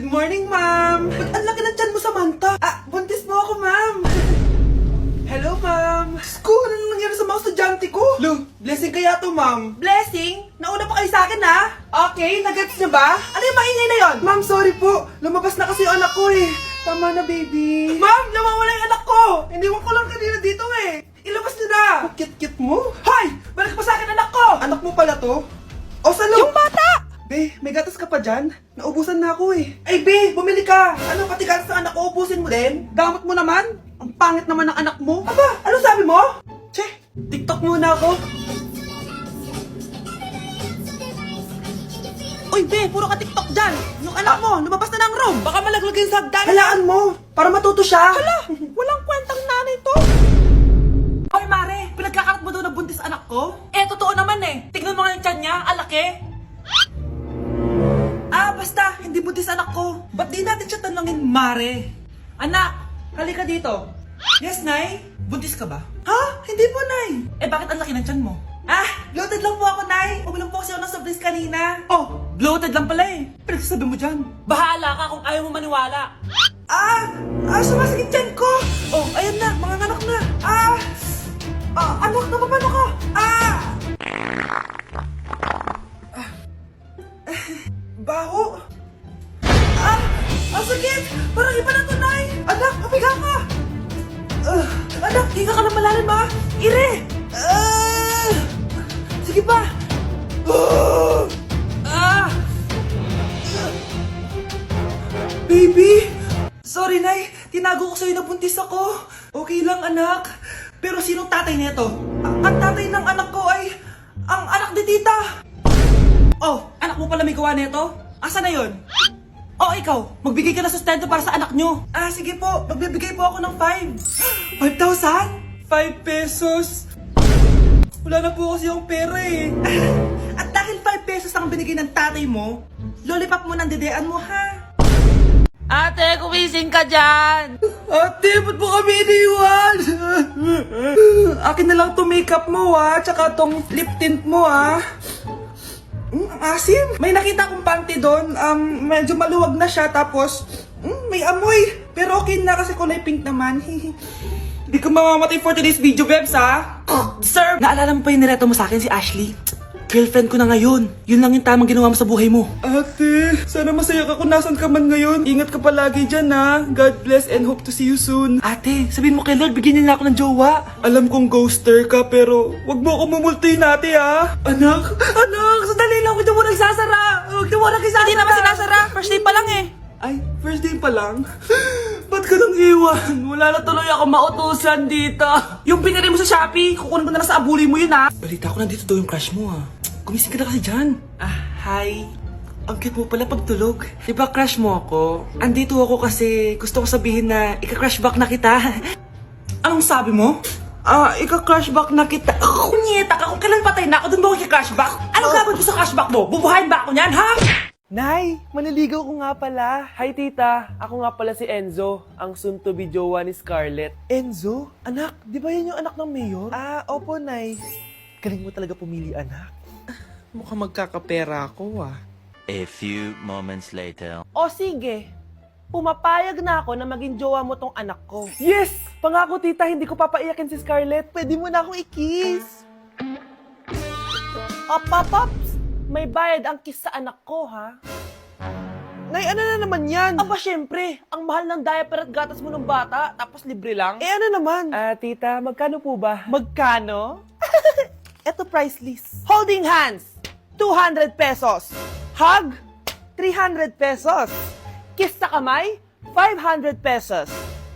Good morning, ma'am! Ba't ang laki ng tiyan mo, Samantha? Buntis mo ako, ma'am! Hello, ma'am! Sko, ano nangyari sa mga estudyante ko? Lo, blessing kaya to, ma'am. Blessing? Nauna pa kayo sa akin, ha? Okay, nagets niyo ba? Ano yung maingay na yon? Ma'am, sorry po. Lumabas na kasi yung anak ko, eh. Tama na, baby. Ma'am, nawawala yung anak ko! Iniwan ko lang kanina dito, eh. Ilabas niyo na! Ang cute-cute mo. Hoy! Balik pa sa akin, anak ko! Anak mo pala to? O, salo! Yung bata! Be, may gatas ka pa dyan? Naubusan na ako eh. Ay, Be, bumili ka! Ano, pati gatas ng anak ko, ubusin mo din? Damot mo naman? Ang pangit naman ng anak mo. Aba, ano sabi mo? Che, TikTok muna ako. Uy, Be, puro ka TikTok dyan. Yung anak mo, lumabas na ng room. Baka malaglag yung sagdan. Halaan mo, para matuto siya. Hala, walang kwentang nanay to. Hoy, Mare, pinagkakarat mo daw na buntis anak ko? Eh, totoo naman eh. Tignan mo nga yung tiyan niya, alaki. Basta, hindi buntis anak ko. Ba't di natin siya tanongin, Mare? Anak, halika dito. Yes, Nay? Buntis ka ba? Ha? Hindi po, Nay. Eh, bakit ang laki ng tiyan mo? Bloated lang po ako, Nay. Uminom po kasi ako ng soft drinks kanina. Oh, bloated lang pala eh. Pinagsasabi mo dyan. Bahala ka kung ayaw mo maniwala. Sumasakit tiyan ko. Oh, ayan na, mga anak na. Anak, napapano ka? Baho! Ang sakit! Parang iba na to, Nay! Anak, papiga ka! Anak, higa ka na malalim, ha? Ire! Sige pa! Baby! Sorry, Nay. Tinago ko sa'yo na buntis ako. Okay lang, anak. Pero sinong tatay nito? Ang tatay ng anak ko ay ang anak ni tita. Oh, anak mo pala may gawa nito? Asa na yon? Oh, ikaw, magbigay ka na sustento para sa anak nyo. Sige po, magbibigay po ako ng 5. 5,000? 5 pesos? Wala na po kasi yung pera eh. At dahil 5 pesos ang binigay ng tatay mo, lollipop mo ng dedean mo, ha? Ate, kumising ka dyan! Ate, ba't mo kami iniwan? Akin na lang to makeup mo, ha? Tsaka tong lip tint mo, ha? Ang asim. May nakita akong panty doon. Medyo maluwag na siya. Tapos, may amoy. Pero okay na kasi kulay pink naman. Hindi ka mamamatay for today's video, Bebs, ha? Sir! Naalala mo pa yung nireto mo sa akin si Ashley? Girlfriend ko na ngayon. Yun lang yung tamang ginawa mo sa buhay mo. Ate, sana masaya ka kung nasan ka man ngayon. Ingat ka palagi dyan, ha? God bless and hope to see you soon. Ate, sabihin mo kay Lord, bigyan niya na ako ng jowa. Alam kong ghoster ka, pero wag mo ako mumultuin, ate, ha? Anak, sandali lang. Huwag mo nagsasara. Huwag mo nagsasara. Hindi naman sinasara. First day pa lang eh. Ay, first day pa lang? Ba't ka nang iwan? Wala na tuloy ako mautusan dito. Yung pinili mo sa Shopee, kukunin ko na lang sa abuli mo yun, ha? Balita ko nandito daw yung crush mo, ha? Gumising ka na kasi dyan. Hi. Ang cute mo pala pagtulog. Diba crush mo ako? Andito ako kasi gusto ko sabihin na ika-crush back na kita. Anong sabi mo? Ika-crush back na kita. Kunyeta ka, kung kailan patay na ako, dun ba ako ika-crush back? Anong gagawin ko sa crush back mo? Bubuhayin ba ako niyan, ha? Nay, maniligaw ko nga pala. Hi, tita. Ako nga pala si Enzo, ang soon-to-be jowa ni Scarlett. Enzo? Anak, di ba yan yung anak ng mayor? Opo, Nay. Galing mo talaga pumili, anak. Mukhang magkakapera ako, A few moments later. O sige, pumapayag na ako na maging jowa mo tong anak ko. Yes! Pangako, tita, hindi ko papaiyakin si Scarlett. Pwede mo na akong i-kiss. Paps, may bayad ang kiss sa anak ko, ha? Nay, ano na naman yan? Aba, syempre, ang mahal ng diaper at gatas mo ng bata, tapos libre lang. Ano naman? Tita, magkano po ba? Magkano? Eto price list. Holding hands, 200 pesos. Hug, 300 pesos. Kiss sa kamay, 500 pesos.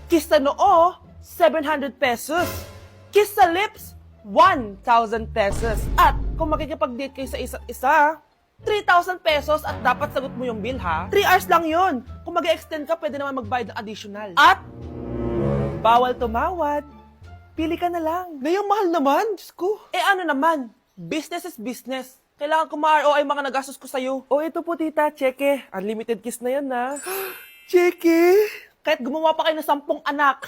Kiss sa noo, 700 pesos. Kiss sa lips, 1,000 pesos. At kung makikipag-date kayo sa isa't isa, 3,000 pesos at dapat sagot mo yung bill, ha? 3 hours lang yun. Kung mag-extend ka, pwede naman magbayad ng additional. At bawal tumawad. Pili ka na lang. Ngayong mahal naman, Diyos ko. Ano naman? Business is business. Kailangan ko ma-ROI mga nagastos ko sa'yo. Ito po, tita. Cheque. Unlimited kiss na yan, na. Cheque? Kahit gumawa pa kayo ng 10 anak.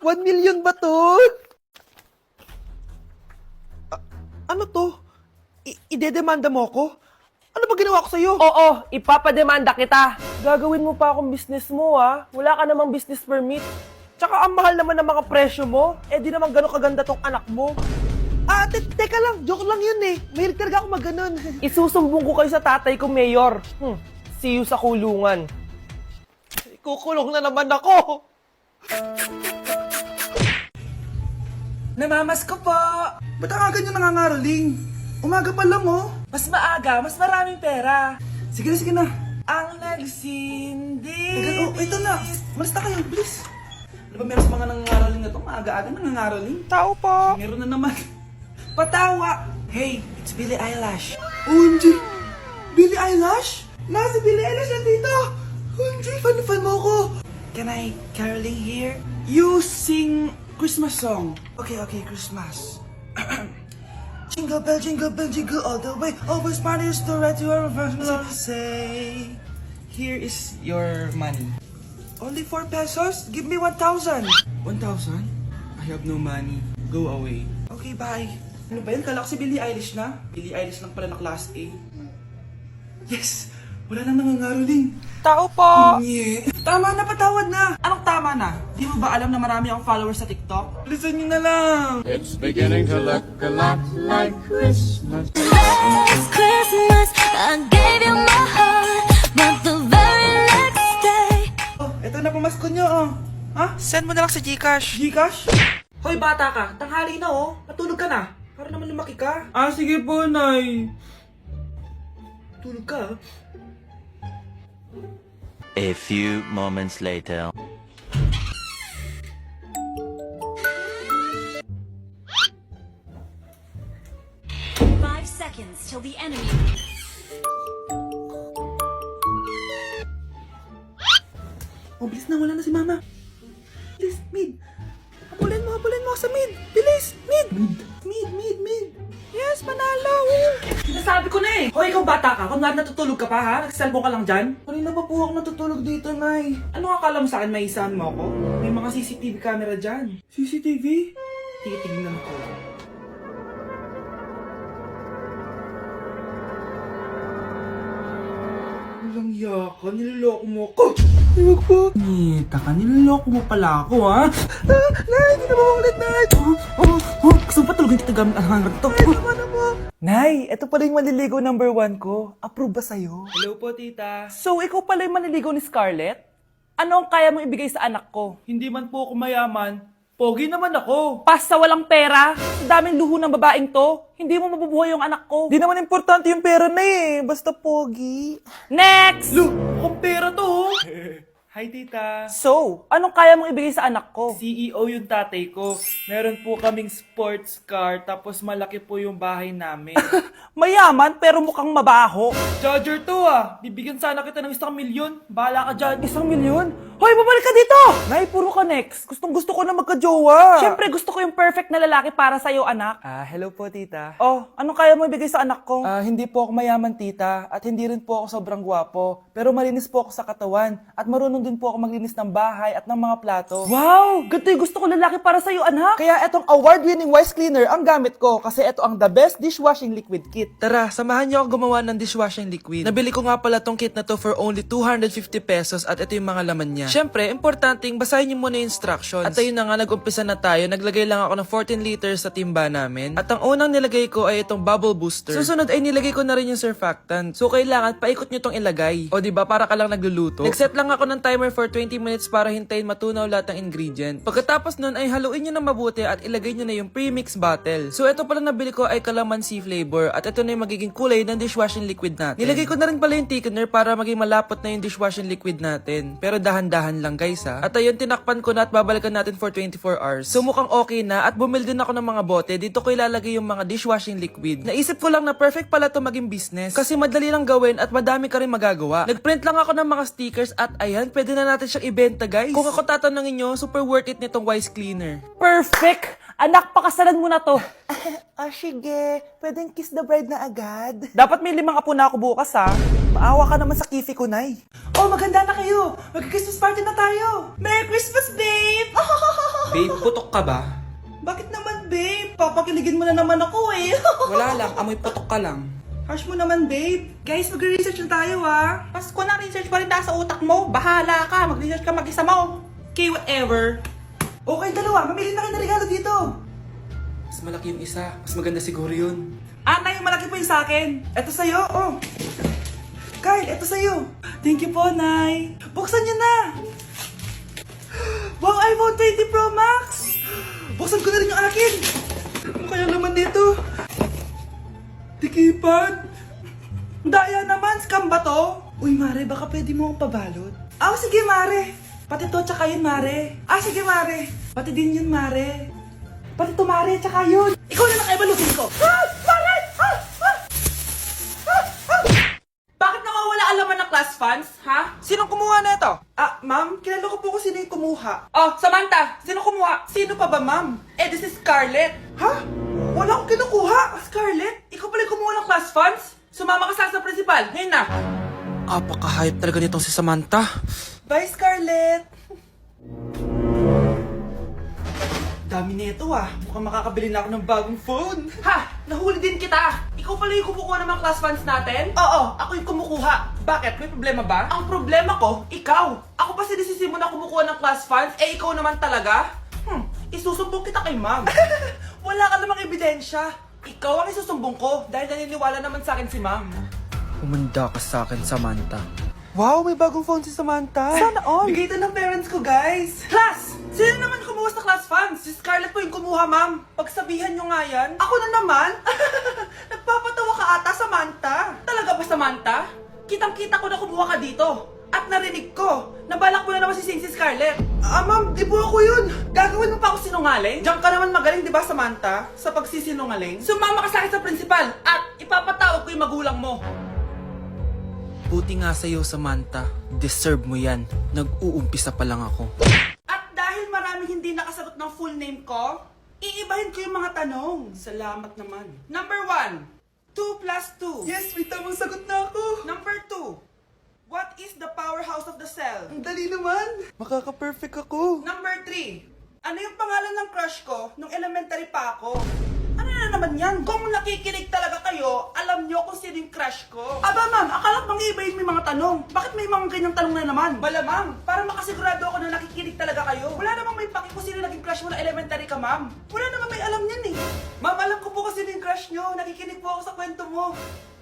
1 million ba to? Ano to? Idedemanda mo ko? Ano ba ginawa ko sa'yo? Oo, ipapademanda kita. Gagawin mo pa akong business mo, ha? Wala ka namang business permit. Tsaka ang mahal naman ng mga presyo mo. Eh di naman gano'ng kaganda tong anak mo. Teka lang. Joke lang yun eh. Mahilig talaga ako mag-ganon. Isusumbong ko kayo sa tatay ko, Mayor. See you sa kulungan. Kukulong na naman ako. Namamas ko po! Ba't ang aga nyo nangangaroling? Umaga pa lang oh. Mas maaga, mas maraming pera. Sige na, sige na. Ang nagsindi. Ito na. Malis na kayo, please. Ano ba meron sa mga nangangaroling na to? Maaga-aga nangangaroling. Tao po. Meron na naman. Patawa! Hey, it's Billie Eilish. OMG! Billie Eilish? Nasa Billie Eilish na dito! OMG, fan mo ko! Can I caroling here? You sing Christmas song. Okay, Christmas. Jingle bell, jingle all the way. Over Spanish to right to our first say, here is your money. Only 4 pesos? Give me 1,000. 1,000? I have no money. Go away. Okay, bye. Ano ba yan? Kala ko si Billie Eilish na. Billie Eilish lang pala na class A. Yes! Wala nang nangangaroling. Tao po. Yeah. Tama na, patawad na. Anong tama na? Di mo ba alam na marami akong followers sa TikTok? Listen nyo na lang. It's beginning to look a lot like Christmas. Last Christmas, I gave you my heart, but the very next day. Oh, eto na pamasko nyo, oh. Ha? Send mo na lang sa Gcash. Gcash? Hoy, bata ka. Tanghali na, oh. Matulog ka na. Para naman lumaki ka. Ah, sige po, Nay. Tulog ka, A few moments later. Five seconds till the enemy. Oh, bilis na, wala na si Mama. Bilis, mid. Habulin mo ako sa mid. Bilis, mid. Mid. Yes, manalo! Sinasabi ko na eh! Hoy, ikaw bata ka, kung natutulog ka pa ha? Nagsiselfon ka lang dyan? Kanina pa po ako natutulog dito, Nay. Ano akala mo sa akin, may isahan mo ako? May mga CCTV camera dyan. CCTV? Titignan ko. Walang yaka, niloloko mo ako. Huwag po. Nita ka, niloloko mo pala ako, ha? Nay, hindi na maulit, Nay. Gusto mo pa tulogin kita gamit ang hangar to? Nay, tama na mo. Nay, ito pala yung maliligaw number 1 ko. Approve ba sa'yo? Hello po, tita. So, ikaw pala yung maliligaw ni Scarlett? Ano ang kaya mong ibigay sa anak ko? Hindi man po ako mayaman, pogi naman ako. Pas sa walang pera? Sa daming luho ng babaeng to? Hindi mo mabubuhay yung anak ko. Di naman importante yung pera na eh. Basta pogi. Next! Lo, akong pera to, oh. Hi, tita. So, anong kaya mong ibigay sa anak ko? CEO yung tatay ko. Meron po kaming sports car, tapos malaki po yung bahay namin. Mayaman pero mukhang mabaho. Charger to ah. Bibigyan sana kita ng 1 milyon. Bahala ka dyan. 1 milyon? Hoy, babalik ka dito! Nay, puro ka next. Gustong-gusto ko na magka-jowa. Siyempre, gusto ko yung perfect na lalaki para sa'yo, anak. Hello po, tita. Oh, anong kaya mo ibigay sa anak ko? Hindi po ako mayaman, tita. At hindi rin po ako sobrang gwapo. Pero malinis po ako sa katawan. At marunong din po ako maglinis ng bahay at ng mga plato. Wow! Ganito yung gusto ko lalaki para sa'yo, anak. Kaya etong award-winning Wise Cleaner ang gamit ko kasi ito ang the best dishwashing liquid kit. Tara, samahan niyo ako gumawa ng dishwashing liquid. Nabili ko nga pala tong kit na to for only 250 pesos at ito yung mga laman niya. Siyempre, importanteng basahin niyo muna yung instructions. At ayun na nga, nag-umpisa na tayo. Naglagay lang ako ng 14 liters sa timba namin. At ang unang nilagay ko ay itong bubble booster. Susunod ay nilagay ko na rin yung surfactant. So kailangan paikot niyo tong ilagay. O diba, para ka lang nagluluto. Nag-set lang ako ng timer for 20 minutes para hintayin matunaw lahat ng ingredient. Pagkatapos nun ay haluin nyo na mabuti at ilagay nyo na yung premix bottle. So ito pala nabili ko ay calamansi flavor at ito na yung magiging kulay ng dishwashing liquid natin. Nilagay ko na rin pala yung thickener para maging malapot na yung dishwashing liquid natin. Pero dahan-dahan lang guys ha. At ayun, tinakpan ko na at babalikan natin for 24 hours. So mukhang okay na at bumili din ako ng mga bote. Dito ko ilalagay yung mga dishwashing liquid. Naisip ko lang na perfect pala to maging business kasi madali lang gawin at madami ka rin magagawa. Nagprint lang ako ng mga stickers at ayan, pwede na natin siyang ibenta guys. Kung ako tatanungin nyo, super worth it nitong Wise Cleaner. Perfect! Anak, pakasalan mo na to. Sige. Pwedeng kiss the bride na agad. Dapat may 5 apo na ako bukas ha. Maawa ka naman sa kifi ko, Nay. Oh, maganda na kayo. Mag-Christmas party na tayo. Merry Christmas, babe! Babe, putok ka ba? Bakit naman, babe? Papakiligin mo na naman ako eh. Wala lang, amoy putok ka lang. Hush mo naman, babe. Guys, mag-research na tayo, ah. Pasko na, research pa rin tayo sa utak mo. Bahala ka, mag-research ka mag-isa mo. Okay, whatever. Okay, dalawa. Mamili na kayo ng regalo dito. Mas malaki yung isa, mas maganda siguro yun. Nay, yung malaki po yung sa akin. Ito sa'yo, oh. Kyle, ito sa'yo. Thank you po, Nay. Buksan niyo na. Wow, iPhone 20 Pro Max. Buksan ko na rin yung akin. Ano kaya naman dito? Tikipad. Daya naman, scam ba to? Uy, Mare, baka pwede mo akong pabalot. Sige, Mare. Pati to, tsaka yun, Mare. Sige, Mare. Pati din yun, Mare. Pati to, Mare, tsaka yun. Ikaw na nakaibalutin ko. Mare! Bakit nawawala alaman ng class funds, ha? Sinong kumuha na ito? Ma'am, kilala ko po kung sino yung kumuha. Oh, Samantha, sino kumuha? Sino pa ba, ma'am? This is Scarlett. Ha? Wala akong kinukuha. Scarlett, ikaw pala yung kumuha ng class funds? Sumama ka sa principal, ngayon na. Apaka-hype talaga nitong si Samantha. Bye, Scarlett. Dami nito Mukhang makakabili na ako ng bagong phone. Ha! Nahuli din kita! Ikaw pala yung kumukuha ng mga class funds natin? Oo, ako yung kumukuha. Bakit? May problema ba? Ang problema ko, ikaw! Ako pa sinisisi mo na kumukuha ng class funds, ikaw naman talaga? Isusumbong kita kay ma'am. Wala ka namang ebidensya. Ikaw ang isusumbong ko dahil naniniwala naman sa akin si ma'am. Humanda ka sa akin, Samantha. Wow, may bagong phone si Samantha. Sana all! Bigay ito ng parents ko, guys. Class! Sino naman kumuha sa class funds? Si Scarlett po yung kumuha, ma'am. Pagsabihan nyo nga yan. Ako na naman? Nagpapatawa ka ata, Samantha. Talaga ba, Samantha? Kitang-kita ko na kumuha ka dito. At narinig ko, nabalak mo na naman si Scarlett. Ma'am, di po ako yun. Gagawin mo pa ako sinungaling? Diyan ka naman magaling, di ba, Samantha? Sa pagsisinungaling? Sumama ka sa akin sa principal at ipapatawag ko yung magulang mo. Buti nga sa'yo, Samantha. Deserve mo yan. Nag-uumpisa pa lang ako. At dahil maraming hindi nakasagot ng full name ko, iibahin ko yung mga tanong. Salamat naman. Number 1, 2 plus 2. Yes, may tamang sagot na ako. Number 2, what is the powerhouse of the cell? Ang dali naman. Makaka-perfect ako. Number 3, ano yung pangalan ng crush ko nung elementary pa ako? Ano na naman yan? Kung nakikinig talaga kayo, alam nyo kung sino yung crush ko. Aba, ma'am, akala ko iibahin mo yung mga tanong. Bakit may mga ganyang tanong na naman? Bala, ma'am, para makasigurado ako na nakikinig talaga kayo. Wala namang may paki kung sino naging crush mo na elementary ka, ma'am. Wala namang may alam yan eh. Ma'am, alam ko po kung sino yung crush nyo. Nakikinig po ako sa kwento mo.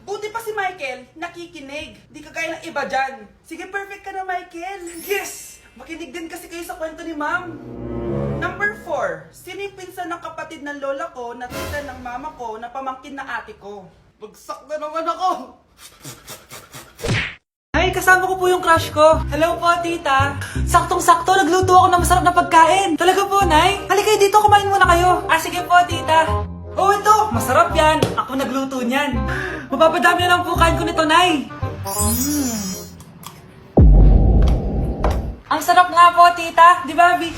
Buti pa si Michael, nakikinig. Di kagaya ng iba dyan. Sige, perfect ka na, Michael. Yes! Makinig din kasi kayo sa kwento ni ma'am. Number 4, sino yung pinsan ng kapatid ng lola ko na tita ng mama ko na pamangkin na ate ko? Bagsak na naman ako! Ay, kasama ko po yung crush ko. Hello po, tita. Saktong-sakto, nagluto ako ng masarap na pagkain. Talaga po, Nay? Halika kayo dito, kumain muna kayo. Sige po, tita. Oh, ito, masarap yan. Ako nagluto niyan. Mapapadami na lang po kain ko nito, Nay. Ang sarap nga po, tita. Di ba, Bi?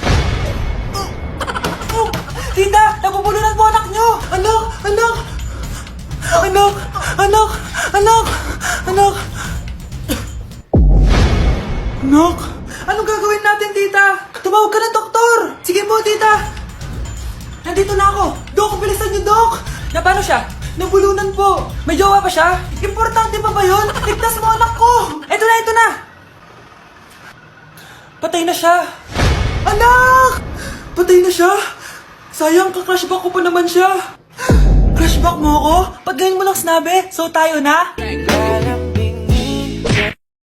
Tita, nabubulunan po anak nyo! Anak! Anak! Anak! Anak! Anak! Anak! Anak! Anong gagawin natin, tita? Tumawag ka ng doktor! Sige po, tita! Nandito na ako! Dok, bilisan niyo, Dok! Na paano siya? Nabulunan po! May jowa pa siya? Importante pa ba yun? Ligtas mo anak ko! Ito na, ito na! Patay na siya! Anak! Patay na siya! Sayang, ka-crushback ko pa naman siya. Crushback mo ako? Pag ganyan mo lang sinabi, so tayo na?